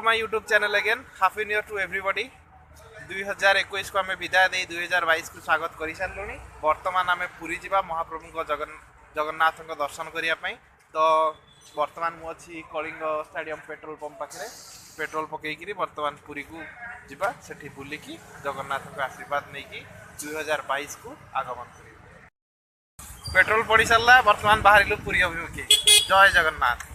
My YouTube channel again happy new year to everybody 2021 को आम विदाय दे 2022 को स्वागत कर सारू। बर्तमान आम पुरी जा महाप्रभु जगन्नाथ दर्शन करने तो बर्तमान मुझे कलिंग स्टेडियम पेट्रोल पंप पाखे पेट्रोल पकईकि बर्तमान पुरी को जीवा से बुलिकी जगन्नाथ को आशीर्वाद नहीं कि 2022 को आगमन कर पेट्रोल पड़ सारा बर्तमान बाहर पुरी अभिमुखी। जय जगन्नाथ।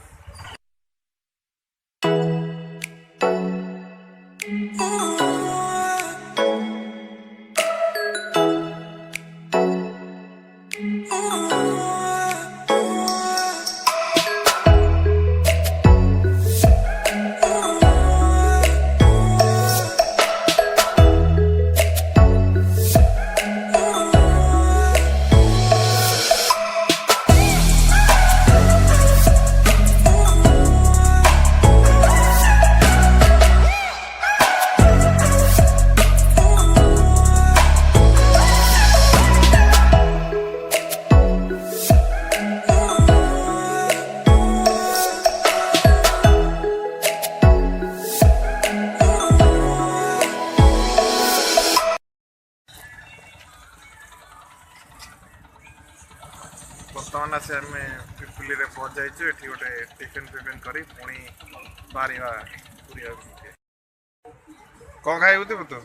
बर्तमान से आम पिपिली रे पहुँच जाइए। ये गोटे टिफिन फिफिन कर पुणी बाहर पूरी कौन खाइबू तू तू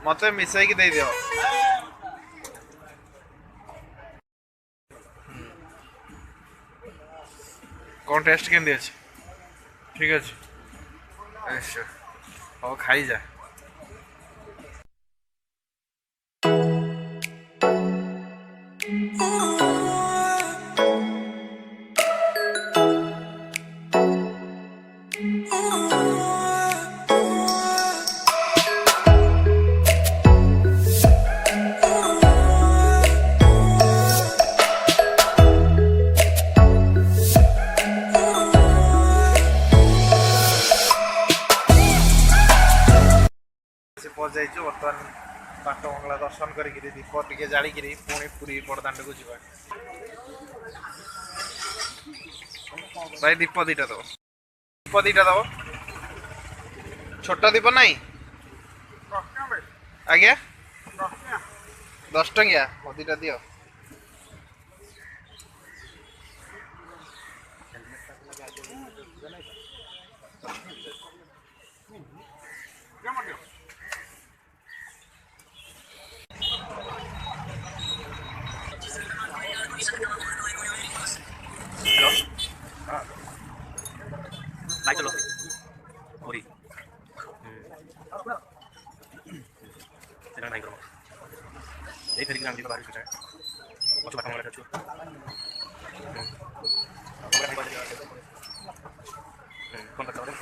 मत मिसाई दे दियो। कौन टेस्ट के ठीक अच्छे हाँ खाई जा। पहुँच जाइए बर्तमान बाट मंगला दर्शन करी दीप टे जाड़ी पुणी पूरी बड़दाण्ड को जीवा। भाई दीप दीटा दब छोट दीप नाई आज्ञा 10 टंकिया दीटा दियो। चलो पूरी नहीं करो एक तरीके से बारिश है कुछ बात हमारे छू कौन करता है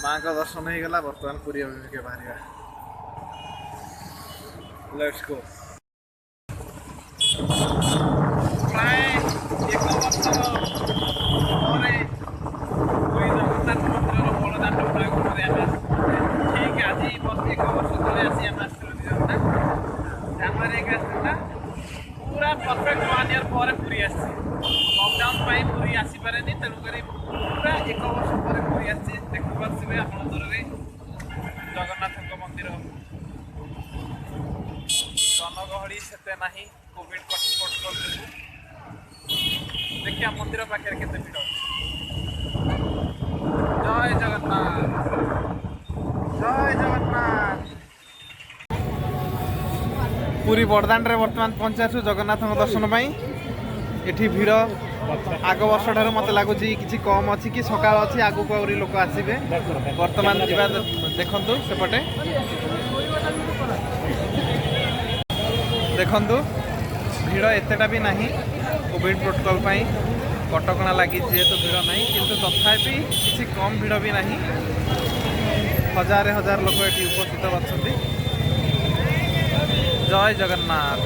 माँ का दर्शन हो गला। बर्तमान पूरी अभिमुखे बाहर लेट्स गो। प्राय एक वर्ष पुरी जगन्नाथ मंदिर बड़दाण्ड ठीक आज एक वर्ष तले आसी आम जानुरी 1 पूरा परफेक्ट 1 ईयर पर पूरी आसी लकडाउन पूरी आसीपारे तेणुक पूरा 1 वर्ष पर पूरी आसी देखिए आप दूर जगन्नाथ मंदिर जनगहली से ना कोविड प्रोटोकॉल देखिए मंदिर पाखे के भीड़। जय जगन्नाथ जय जगन्नाथ। पूरी बड़दाण्ड रे बर्तमान पहुँचासु जगन्नाथ दर्शन ये भीड़ आग वर्ष ठार मत लगुच कि कम अच्छी कि सकाल अच्छी आगू आहरी लोक आसवे। बर्तमान जा देखु सेपटे देखु भीड़ एतेटा भी नहीं कोविड प्रोटोकॉल पाई कटकणा लगी जेहेतु भिड़ ना किंतु तथापि किसी कम भिड़ भी नहीं हजार हजार लोक ये उपस्थित अच्छा जय जगन्नाथ।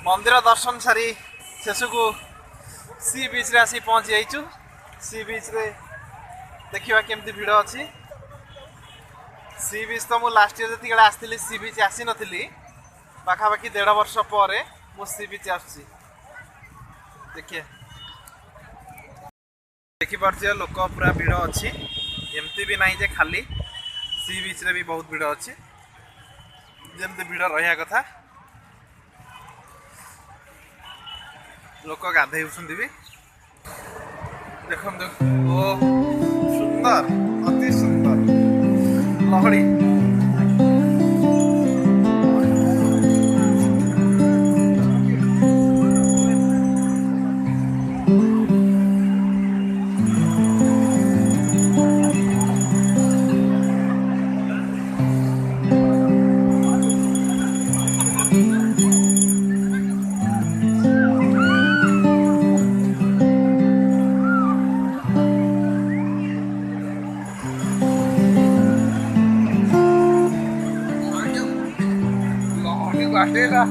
मंदिर दर्शन सारी शेष को सी बीच रे आसी पहुँची जाइचु। सी बीच रे देखिबा केमती भिड़ अच्छी। सी बीच तो मुझे लास्ट ईयर जी आसती सी बीच आसी नी पाखापाखि 1.5 वर्ष पर मु सी बीच आसी। देखिए देखिपे लोक पूरा भिड़ अच्छी एमती भी नहीं जे खाली सी बीच रे भी बहुत भिड़ अच्छी जमती भिड़ रहा कथा। लोक गाधे भी देखो ओ सुंदर अति सुंदर लहड़ी बाटेगा।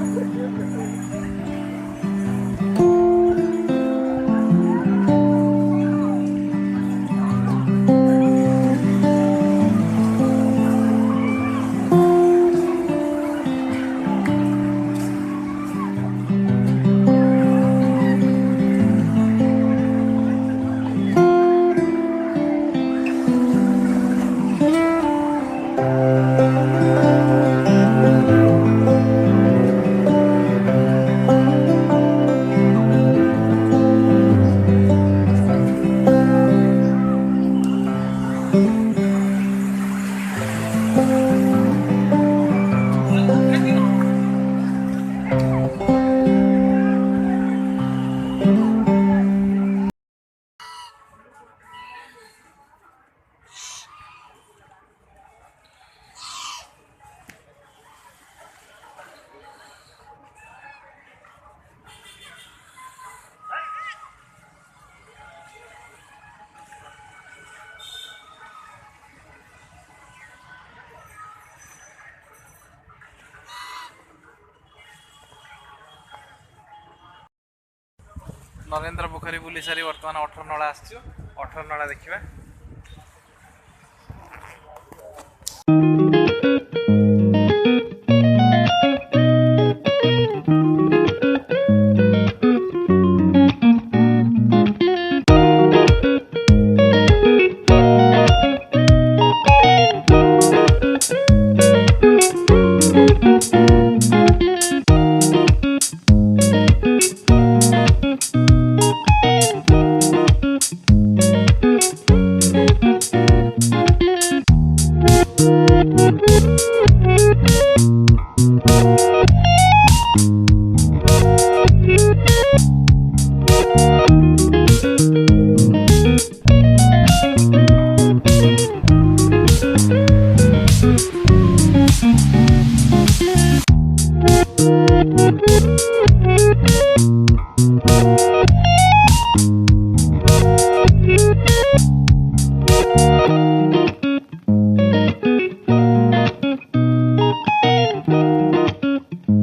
नरेंद्र पोखरी बुली सारी बर्तमान 18 नला आसचु 18 नला देखिबा।